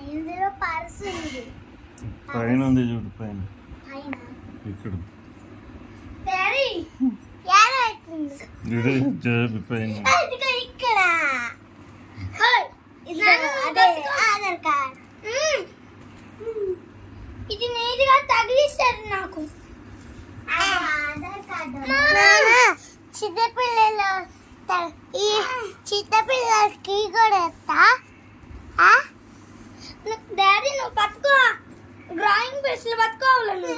ఇందులో పర్సు ఉంది పైన ఉంది చూడు పైన ఇక్కడ డాడీ ఇక్కడ ఆధార్ కార్డ్ ఇది నేరుగా తగిలిస్తారు నాకు ఆధార్ కార్డు చిన్నపిల్లలు ఈ చిన్నపిల్లలకి కూడా ఎత్తా డాడీ నువ్వు పట్టుకో డ్రాయింగ్ పెన్సిల్ పట్టుకోవాలి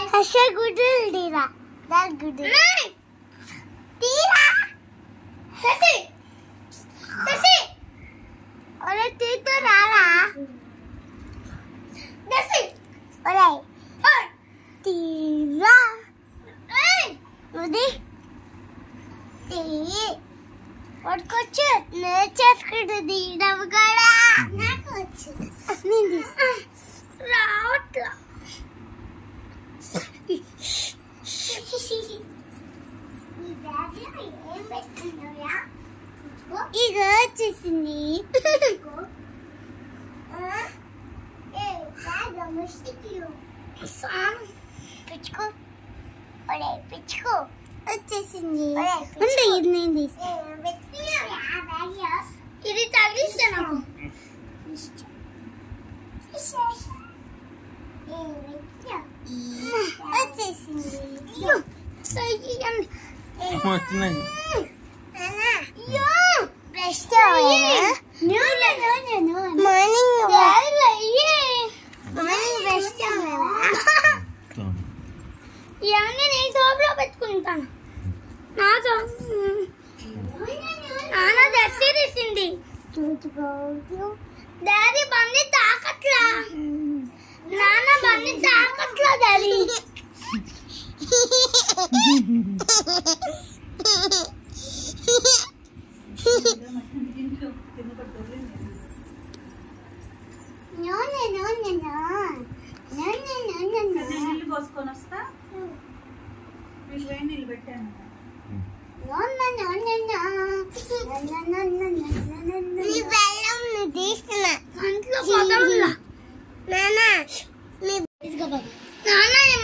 హర్ష గుడ్డలు తీరా దాని గుడ్డలు తీరా ఒరే తీతో రారా ఒరే తీరా అది పట్టుకోవచ్చు నేర్చేసుకుంటుంది కూడా నాకు వచ్చు రావట్లా ఇది వచ్చేసింది పిచ్చుకో పిచ్చుకో వచ్చేసింది ఇది నేను తీసుకు ఇది తగిలిస్తాను వచ్చేసింది ఇవన్నీ నేను సోపులో పెట్టుకుంటాను నాన్న దర్శి తీసింది డాడీ బండి తాకట్లా నాన్న బండి తాకట్లా డాడీ పోసుకొని వస్తా నీళ్ళు పెట్టాను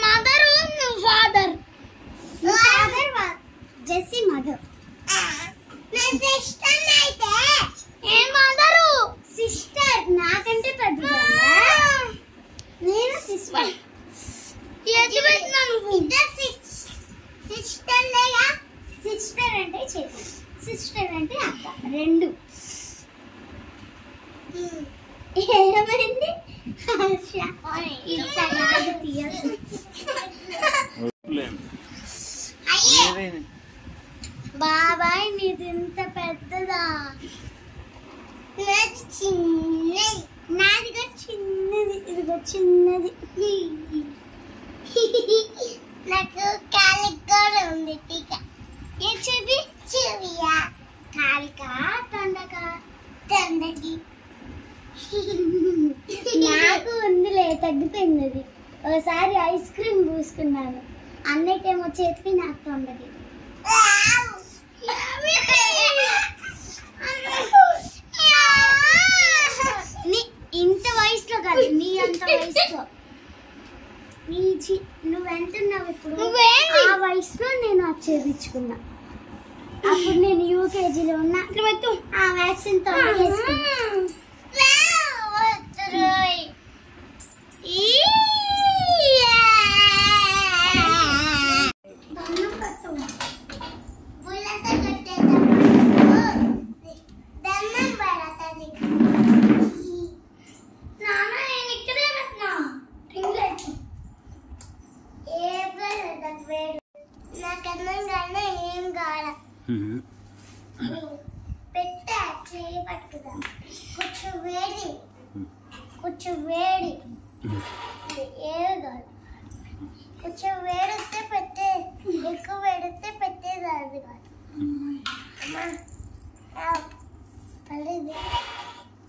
మదర్ ఫాదర్ జెస్సీ మదర్ ఏ మదరు సిస్టర్ నాకంటే పెద్ద నేను సిస్టర్ సిస్టర్ లేదా సిస్టర్ అంటే సిస్టర్ అంటే అక్క రెండు ఏమైంది హర్ష ఇట్లా కాదు తీయకు. బాబాయ్ నీది ఇంత పెద్దదా? నాది చిన్నది. నాదిగా చిన్నది. ఇదిగో చిన్నది. నాకు కాలిక కూడా ఉంది టీక. ఏ చెవి? చెవియా? కాలిక తొండక? తొండకి. నాకు ఉందిలే, తగ్గిపోయింది అది. ఒకసారి ఐస్ క్రీమ్ పూసుకున్నాను, అన్నకేమో చేతికి, నాకు తొండకి. ఇంత వయసులో కాదు, నీ అంత వయసులో. నువ్వెంతున్నావు ఇప్పుడు? ఆ వయసులో నేను అది చేయించుకున్నా. అప్పుడు నేను యూకేజీలో ఉన్నా. ఆ వ్యాక్సిన్ తో ఏం కావాల పెట్టా చేయి పట్టుదా. కొంచెం వేడి, కొంచెం వేడి. ఏది కాదు, కొంచెం వేడితే పెట్టే, ఎక్కువ వేడితే పెట్టేది అది కాదు.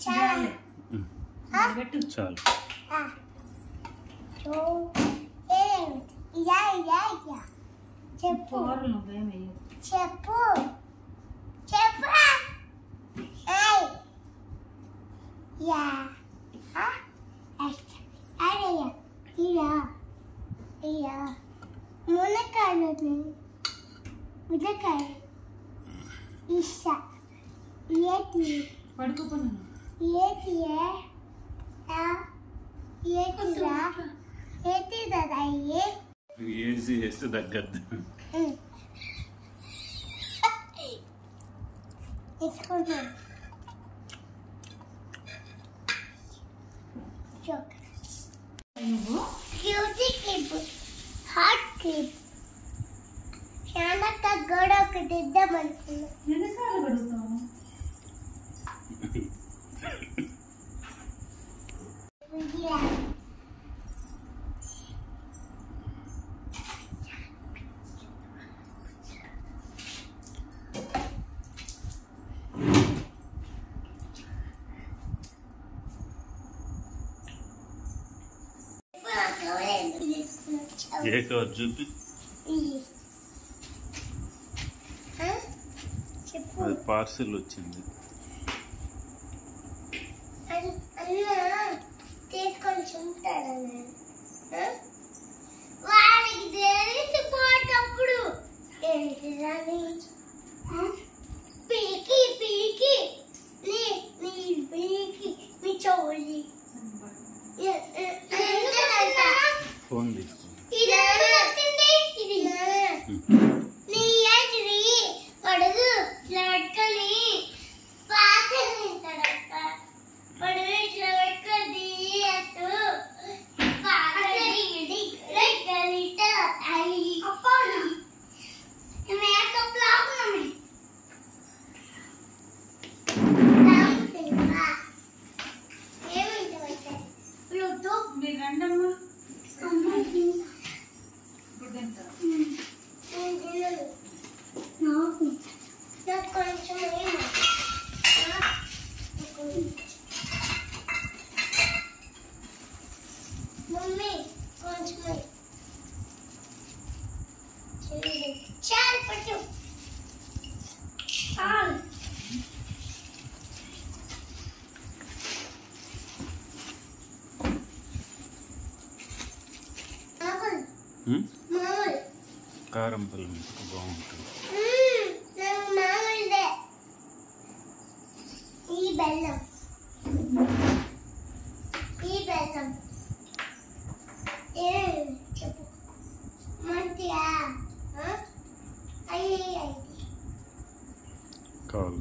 చాలు చాలు. చెప్పు చెప్పు చెప్పు. యా అయ్యా ఇయా ఇయా మునక్కాయలు, మునక్కాయ ఇష్టం. ఏటి పడుకోపోను. ఏటి ఏటిరా? ఏటి దాదా? ఏసి చేస్తే తగ్గద్దు. తీసుకుంటాను. Cutie clip, hot clip. శానక్క గోడ ఒకటి ఇద్దామనుకున్నా. ఎన్నిసార్లు పడుతావు? ఏ కవర్ చూపి. అది పార్సిల్ వచ్చింది. తీసుకొని చుంటాడు వాడికి తెలిసిపోయేటప్పుడు ఏంటిదని పీకి పీకి నీ నీ పీకి నీ చోళి ఫోన్ తీసుకో. ఇది ఇది నీ ఏంటిది పడుగు ఇట్లా పెట్టుకొని పాకని తింటాడక్క. పడుగు ఇట్లా పెట్టుకొని అటు పాకని మేకప్ లాగున్నామే. ఏమైంది బ్లూటూత్ మీరు రండమ్మా. అమ్మాయి ఇప్పుడు తింటారు. నాకు కొంచెం మమ్మీ కొంచెం చాలు పట్టు చాలు. మామూలు కారం పల్లి బాగుంటుంది. నాకు మామూలుదే. ఈ బెల్లం చెప్పు మంచిగా అయ్యి కావాలి.